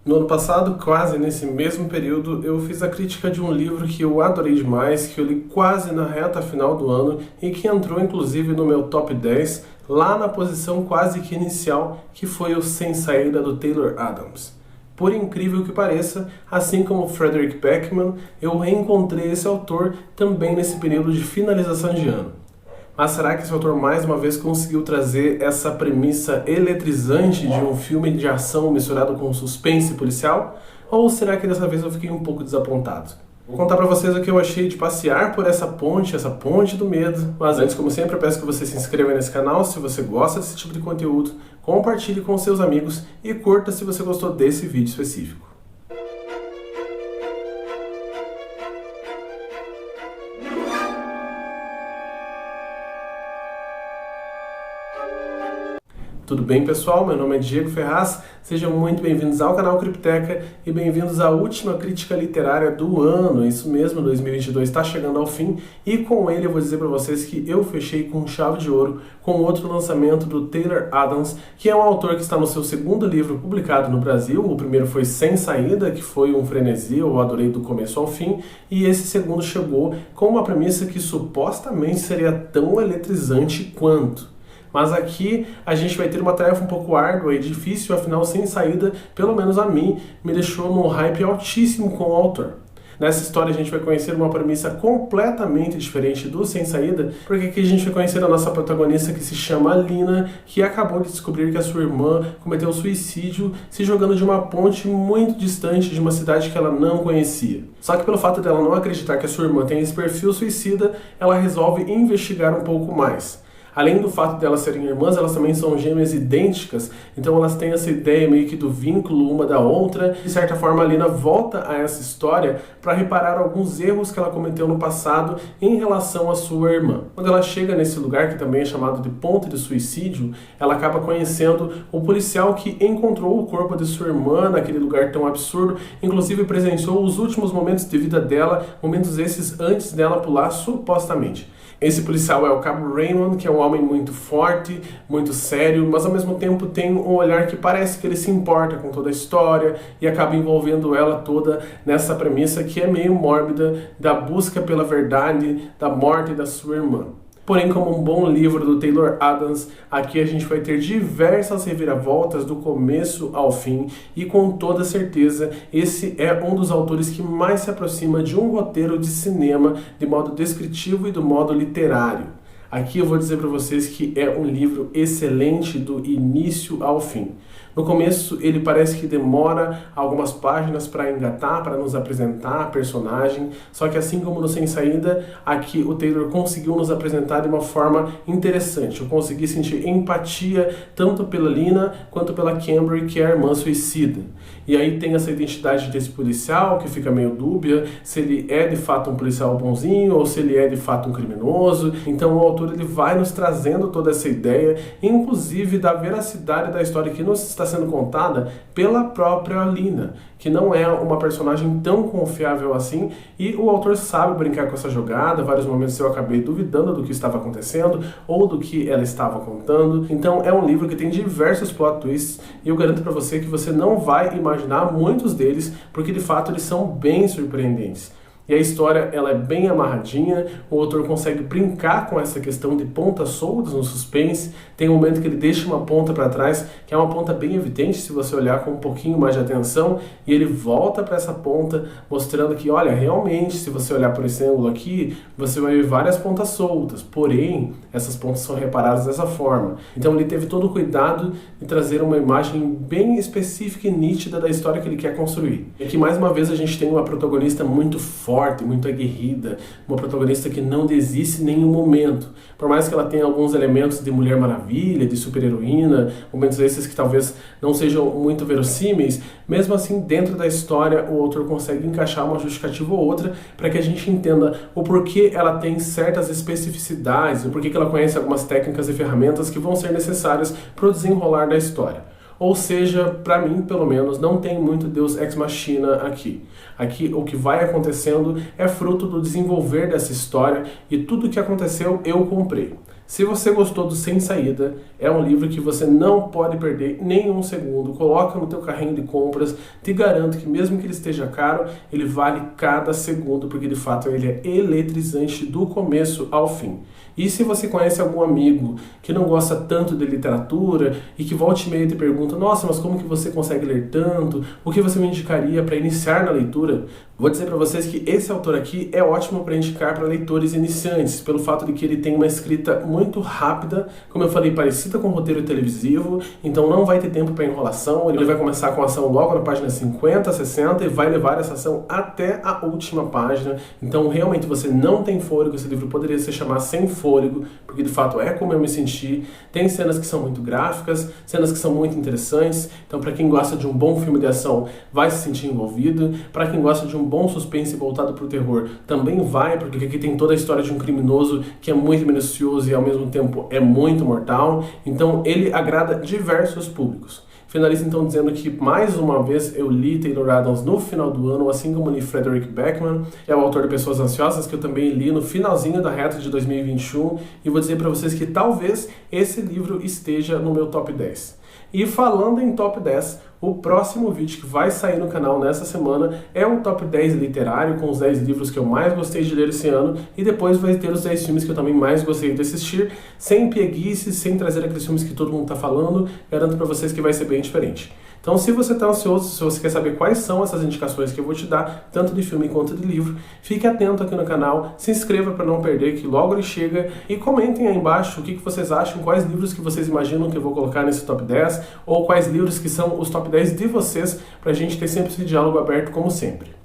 No ano passado, quase nesse mesmo período, eu fiz a crítica de um livro que eu adorei demais, que eu li quase na reta final do ano e que entrou inclusive no meu top 10, lá na posição quase que inicial, que foi o Sem Saída do Taylor Adams. Por incrível que pareça, assim como Frederick Backman, eu reencontrei esse autor também nesse período de finalização de ano. Mas será que esse autor mais uma vez conseguiu trazer essa premissa eletrizante de um filme de ação misturado com suspense policial? Ou será que dessa vez eu fiquei um pouco desapontado? Vou contar pra vocês o que eu achei de passear por essa ponte do medo. Mas antes, como sempre, eu peço que você se inscreva nesse canal se você gosta desse tipo de conteúdo, compartilhe com seus amigos e curta se você gostou desse vídeo específico. Tudo bem, pessoal? Meu nome é Diego Ferraz, sejam muito bem-vindos ao canal Cripteca e bem-vindos à última crítica literária do ano. Isso mesmo, 2022 está chegando ao fim e com ele eu vou dizer para vocês que eu fechei com chave de ouro com outro lançamento do Taylor Adams, que é um autor que está no seu segundo livro publicado no Brasil. O primeiro foi Sem Saída, que foi um frenesi, eu adorei do começo ao fim, e esse segundo chegou com uma premissa que supostamente seria tão eletrizante quanto. Mas aqui a gente vai ter uma tarefa um pouco árdua e difícil, afinal Sem Saída, pelo menos a mim, me deixou num hype altíssimo com o autor. Nessa história a gente vai conhecer uma premissa completamente diferente do Sem Saída, porque aqui a gente vai conhecer a nossa protagonista que se chama Lina, que acabou de descobrir que a sua irmã cometeu suicídio se jogando de uma ponte muito distante de uma cidade que ela não conhecia. Só que pelo fato dela não acreditar que a sua irmã tem esse perfil suicida, ela resolve investigar um pouco mais. Além do fato de elas serem irmãs, elas também são gêmeas idênticas, então elas têm essa ideia meio que do vínculo uma da outra. De certa forma, a Lina volta a essa história para reparar alguns erros que ela cometeu no passado em relação à sua irmã. Quando ela chega nesse lugar, que também é chamado de Ponte de Suicídio, ela acaba conhecendo o policial que encontrou o corpo de sua irmã naquele lugar tão absurdo, inclusive presenciou os últimos momentos de vida dela, momentos esses antes dela pular supostamente. Esse policial é o Cabo Raymond, que é um homem muito forte, muito sério, mas ao mesmo tempo tem um olhar que parece que ele se importa com toda a história e acaba envolvendo ela toda nessa premissa que é meio mórbida da busca pela verdade da morte da sua irmã. Porém, como um bom livro do Taylor Adams, aqui a gente vai ter diversas reviravoltas do começo ao fim e com toda certeza esse é um dos autores que mais se aproxima de um roteiro de cinema de modo descritivo e do modo literário. Aqui eu vou dizer para vocês que é um livro excelente do início ao fim. No começo ele parece que demora algumas páginas para engatar, para nos apresentar a personagem, só que assim como no Sem Saída, aqui o Taylor conseguiu nos apresentar de uma forma interessante. Eu consegui sentir empatia tanto pela Lina quanto pela Cambry, que é a irmã suicida. E aí tem essa identidade desse policial que fica meio dúbia, se ele é de fato um policial bonzinho ou se ele é de fato um criminoso. Então o autor ele vai nos trazendo toda essa ideia, inclusive da veracidade da história que nos está sendo contada pela própria Lina, que não é uma personagem tão confiável assim, e o autor sabe brincar com essa jogada. Vários momentos eu acabei duvidando do que estava acontecendo ou do que ela estava contando. Então é um livro que tem diversos plot twists e eu garanto para você que você não vai imaginar muitos deles, porque de fato eles são bem surpreendentes. E a história ela é bem amarradinha, o autor consegue brincar com essa questão de pontas soltas no suspense. Tem um momento que ele deixa uma ponta para trás, que é uma ponta bem evidente se você olhar com um pouquinho mais de atenção, e ele volta para essa ponta, mostrando que, olha, realmente, se você olhar por esse ângulo aqui, você vai ver várias pontas soltas, porém, essas pontas são reparadas dessa forma. Então ele teve todo o cuidado de trazer uma imagem bem específica e nítida da história que ele quer construir. E aqui, mais uma vez, a gente tem uma protagonista muito forte, muito aguerrida, uma protagonista que não desiste em nenhum momento. Por mais que ela tenha alguns elementos de Mulher Maravilha, de super-heroína, momentos esses que talvez não sejam muito verossímeis, mesmo assim, dentro da história, o autor consegue encaixar uma justificativa ou outra para que a gente entenda o porquê ela tem certas especificidades, o porquê que ela conhece algumas técnicas e ferramentas que vão ser necessárias para o desenrolar da história. Ou seja, para mim, pelo menos, não tem muito Deus Ex Machina aqui. Aqui o que vai acontecendo é fruto do desenvolver dessa história e tudo o que aconteceu eu comprei. Se você gostou do Sem Saída, é um livro que você não pode perder nenhum segundo. Coloca no teu carrinho de compras, te garanto que mesmo que ele esteja caro, ele vale cada segundo, porque de fato ele é eletrizante do começo ao fim. E se você conhece algum amigo que não gosta tanto de literatura e que volta e meia te pergunta, nossa, mas como que você consegue ler tanto? O que você me indicaria para iniciar na leitura? Vou dizer para vocês que esse autor aqui é ótimo para indicar para leitores iniciantes, pelo fato de que ele tem uma escrita muito rápida, como eu falei, parecida com um roteiro televisivo, então não vai ter tempo para enrolação, ele vai começar com a ação logo na página 50, 60 e vai levar essa ação até a última página, então realmente você não tem fôlego, esse livro poderia se chamar Sem Fôlego, porque de fato é como eu me senti, tem cenas que são muito gráficas, cenas que são muito interessantes, então para quem gosta de um bom filme de ação vai se sentir envolvido, para quem gosta de um bom suspense voltado para o terror também vai, porque aqui tem toda a história de um criminoso que é muito minucioso e ao mesmo tempo é muito mortal, então ele agrada diversos públicos. Finalizo então dizendo que mais uma vez eu li Taylor Adams no final do ano, assim como li Frederick Backman, é o autor de Pessoas Ansiosas, que eu também li no finalzinho da reta de 2021, e vou dizer para vocês que talvez esse livro esteja no meu top 10. E falando em top 10, o próximo vídeo que vai sair no canal nessa semana é um top 10 literário com os 10 livros que eu mais gostei de ler esse ano e depois vai ter os 10 filmes que eu também mais gostei de assistir, sem preguiça, sem trazer aqueles filmes que todo mundo tá falando, garanto pra vocês que vai ser bem diferente. Então se você tá ansioso, se você quer saber quais são essas indicações que eu vou te dar, tanto de filme quanto de livro, fique atento aqui no canal, se inscreva para não perder que logo ele chega e comentem aí embaixo o que vocês acham, quais livros que vocês imaginam que eu vou colocar nesse top 10 ou quais livros que são os top 10 de vocês, pra gente ter sempre esse diálogo aberto como sempre.